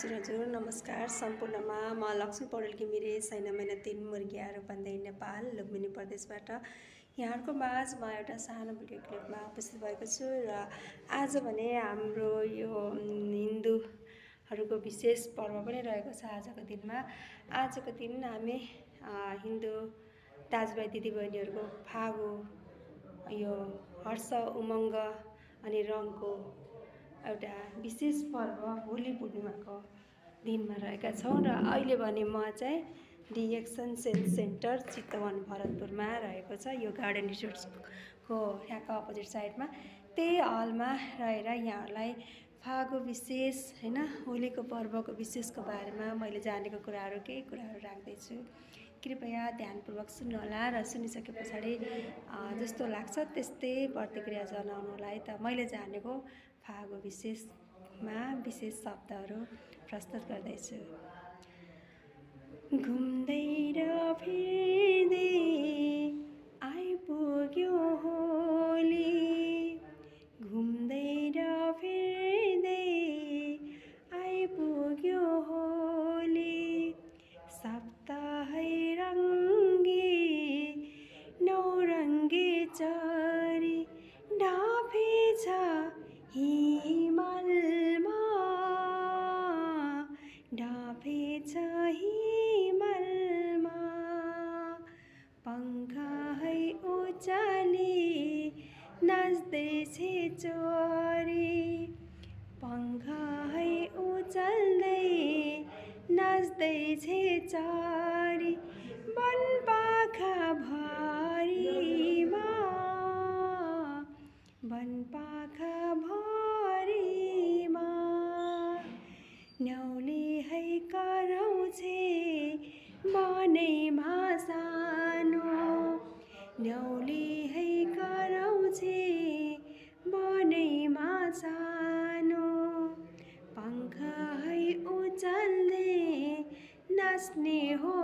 हजुर नमस्कार सम्पूर्णमा म लक्ष्मी पौडेल घिमिरे छैन महिना 3 मुर्गिया रूपन्देही नेपाल लुम्बिनी प्रदेशबाट यहाँहरूको माझमा एउटा सानो भिडियो क्लिपमा उपस्थित भएको छु र आज भने हाम्रो यो हिन्दूहरूको विशेष पर्व पनि रहेको छ। आजको दिन हामी हिन्दू दाजुभाइ दिदीबहिनीहरूको फागु यो हर्ष उमङ्ग अनि रङको एउटा विशेष पर्व होली पूर्णिमाको दिनमा रहेका छौँ र अहिले भने म चाहिँ डिएक्सन सेल्स सेन्टर चितवन भरतपुरमा रहेको छ। यो गार्डन रिसोर्ट्सको यहाँको अपोजिट साइडमा त्यही हलमा रहेर यहाँहरूलाई फागु विशेष हैन होलीको पर्वको विशेषको बारेमा मैले जानेको केही कुराहरू राख्दैछु। कृपया ध्यानपूर्वक सुन्नुहोला र सुनिसके पछाडि जस्तो लाग्छ त्यस्तै प्रतिक्रिया जनाउनु होला है त। मैले जानेको फागु विशेषमा विशेष शब्दहरू प्रस्तुत गर्दैछु। घुम्दै र फिर्दै आइपुग्यो होली, घुम्दै र फिर्दै आइपुग्यो होली, सप्ताहै रङ्गी नौरङ्गी चरी डाँफेछ हिमालमा, डाँफेछ हिमालमा, पंखा उचाली नाच्दैछ चरी, पंखा उचाल्दै नाच्दैछ चरी, बनपाखा भरिमा, बनपाखा भरिमा, न्याउली कराउँछे बनैमा सानो, न्याउली कराउँछे बनैमा सानो, पंखा उचाल्दै नाच्ने हो